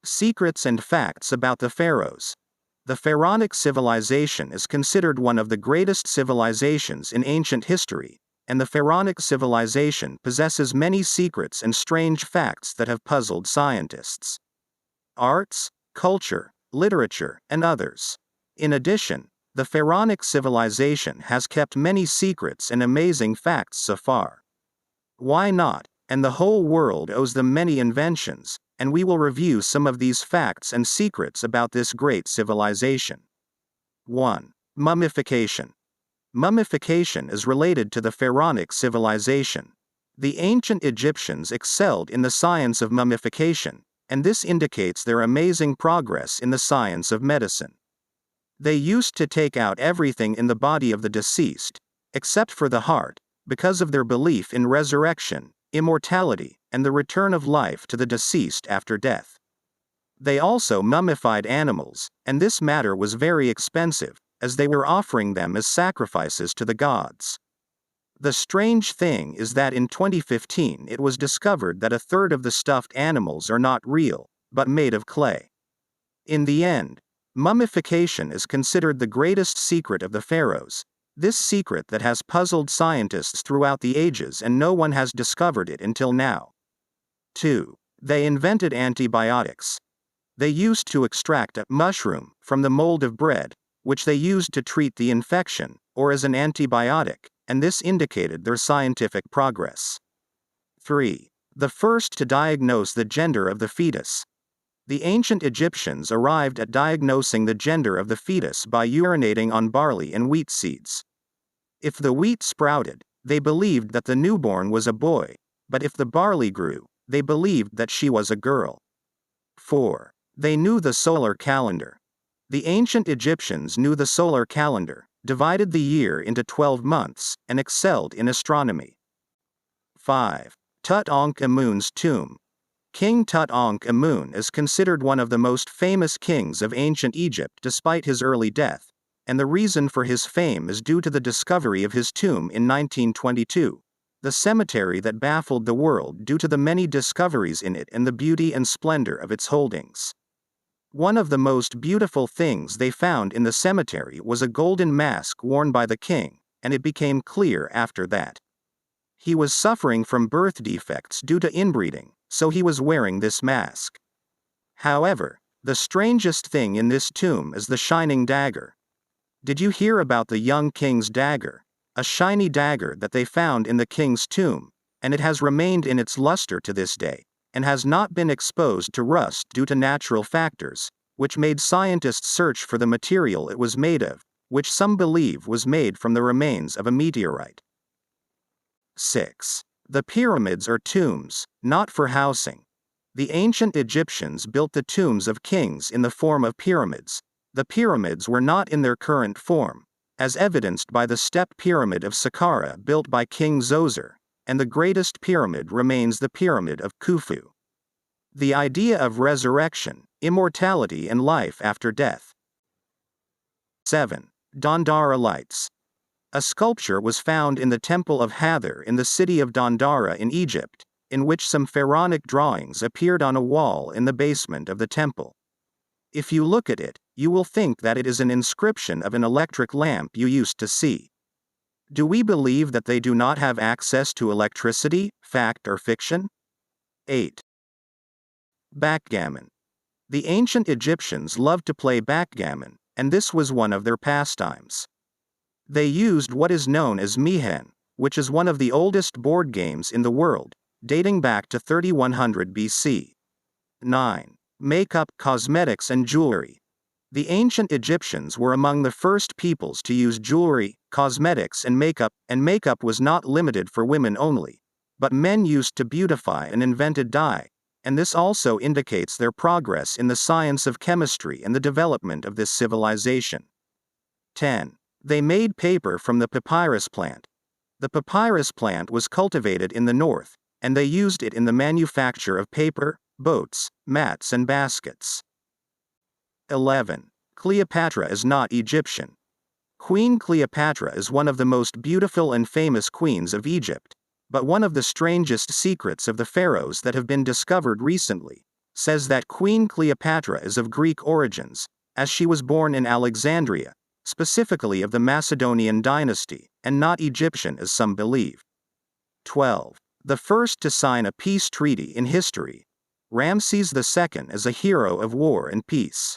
Secrets and facts about the Pharaohs. The Pharaonic civilization is considered one of the greatest civilizations in ancient history, and the Pharaonic civilization possesses many secrets and strange facts that have puzzled scientists, arts, culture, literature, and others. In addition, the Pharaonic civilization has kept many secrets and amazing facts so far. Why not? And the whole world owes them many inventions, and we will review some of these facts and secrets about this great civilization. 1. Mummification. Mummification is related to the Pharaonic civilization. The ancient Egyptians excelled in the science of mummification, and this indicates their amazing progress in the science of medicine. They used to take out everything in the body of the deceased, except for the heart, because of their belief in resurrection, immortality, and the return of life to the deceased after death. They also mummified animals, and this matter was very expensive, as they were offering them as sacrifices to the gods. The strange thing is that in 2015 it was discovered that a third of the stuffed animals are not real, but made of clay. In the end, mummification is considered the greatest secret of the pharaohs, this secret that has puzzled scientists throughout the ages and no one has discovered it until now. 2. They invented antibiotics. They used to extract a mushroom from the mold of bread, which they used to treat the infection, or as an antibiotic, and this indicated their scientific progress. 3. The first to diagnose the gender of the fetus. The ancient Egyptians arrived at diagnosing the gender of the fetus by urinating on barley and wheat seeds. If the wheat sprouted, they believed that the newborn was a boy, but if the barley grew, they believed that she was a girl. 4. They knew the solar calendar. The ancient Egyptians knew the solar calendar, divided the year into 12 months, and excelled in astronomy. 5. Tutankhamun's tomb. King Tutankhamun is considered one of the most famous kings of ancient Egypt despite his early death, and the reason for his fame is due to the discovery of his tomb in 1922, the cemetery that baffled the world due to the many discoveries in it and the beauty and splendor of its holdings. One of the most beautiful things they found in the cemetery was a golden mask worn by the king, and it became clear after that he was suffering from birth defects due to inbreeding, so he was wearing this mask. However, the strangest thing in this tomb is the shining dagger. Did you hear about the young king's dagger? A shiny dagger that they found in the king's tomb, and it has remained in its luster to this day, and has not been exposed to rust due to natural factors, which made scientists search for the material it was made of, which some believe was made from the remains of a meteorite. 6. The pyramids are tombs, not for housing. The ancient Egyptians built the tombs of kings in the form of pyramids. The pyramids were not in their current form, as evidenced by the step pyramid of Saqqara built by King Zoser, and the greatest pyramid remains the Pyramid of Khufu. The idea of resurrection, immortality and life after death. 7. Dondara lights. A sculpture was found in the Temple of Hathor in the city of Dondara in Egypt, in which some pharaonic drawings appeared on a wall in the basement of the temple. If you look at it, you will think that it is an inscription of an electric lamp you used to see. Do we believe that they do not have access to electricity, fact or fiction? 8. Backgammon. The ancient Egyptians loved to play backgammon, and this was one of their pastimes. They used what is known as mihen, which is one of the oldest board games in the world, dating back to 3100 BC. 9. Makeup, cosmetics and jewelry. The ancient Egyptians were among the first peoples to use jewelry, cosmetics and makeup was not limited for women only, but men used to beautify and invented dye, and this also indicates their progress in the science of chemistry and the development of this civilization. 10. They made paper from the papyrus plant. The papyrus plant was cultivated in the north, and they used it in the manufacture of paper, boats, mats and baskets. 11. Cleopatra is not Egyptian. Queen Cleopatra is one of the most beautiful and famous queens of Egypt, but one of the strangest secrets of the pharaohs that have been discovered recently. says that Queen Cleopatra is of Greek origins, as she was born in Alexandria, specifically of the Macedonian dynasty, and not Egyptian as some believe. 12. The first to sign a peace treaty in history. Ramses II is a hero of war and peace.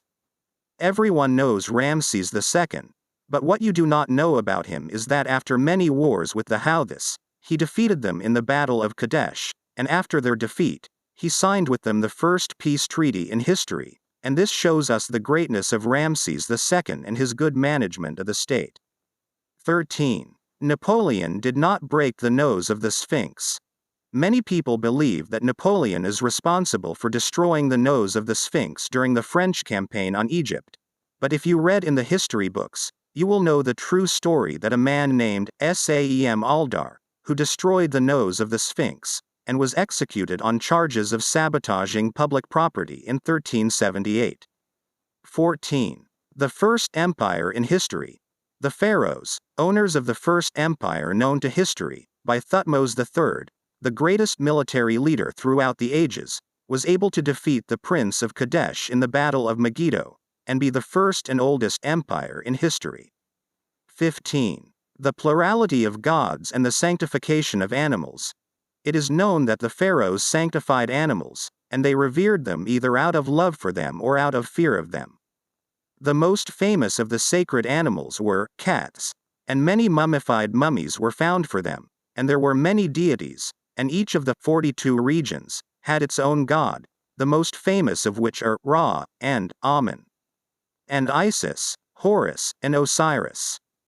Everyone knows Ramses II, but what you do not know about him is that after many wars with the Houthis, he defeated them in the Battle of Kadesh, and after their defeat, he signed with them the first peace treaty in history, and this shows us the greatness of Ramses II and his good management of the state. 13. Napoleon did not break the nose of the Sphinx. Many people believe that Napoleon is responsible for destroying the nose of the Sphinx during the French campaign on Egypt. But if you read in the history books, you will know the true story that a man named Sam Aldar, who destroyed the nose of the Sphinx, and was executed on charges of sabotaging public property in 1378. 14. The First Empire in History. The Pharaohs, owners of the first empire known to history, by Thutmose III, the greatest military leader throughout the ages, was able to defeat the Prince of Kadesh in the Battle of Megiddo, and be the first and oldest empire in history. 15. The plurality of gods and the sanctification of animals. It is known that the Pharaohs sanctified animals, and they revered them either out of love for them or out of fear of them. The most famous of the sacred animals were cats, and many mummified mummies were found for them, and there were many deities, and each of the 42 regions had its own god, the most famous of which are Ra, and Amun, and Isis, Horus, and Osiris.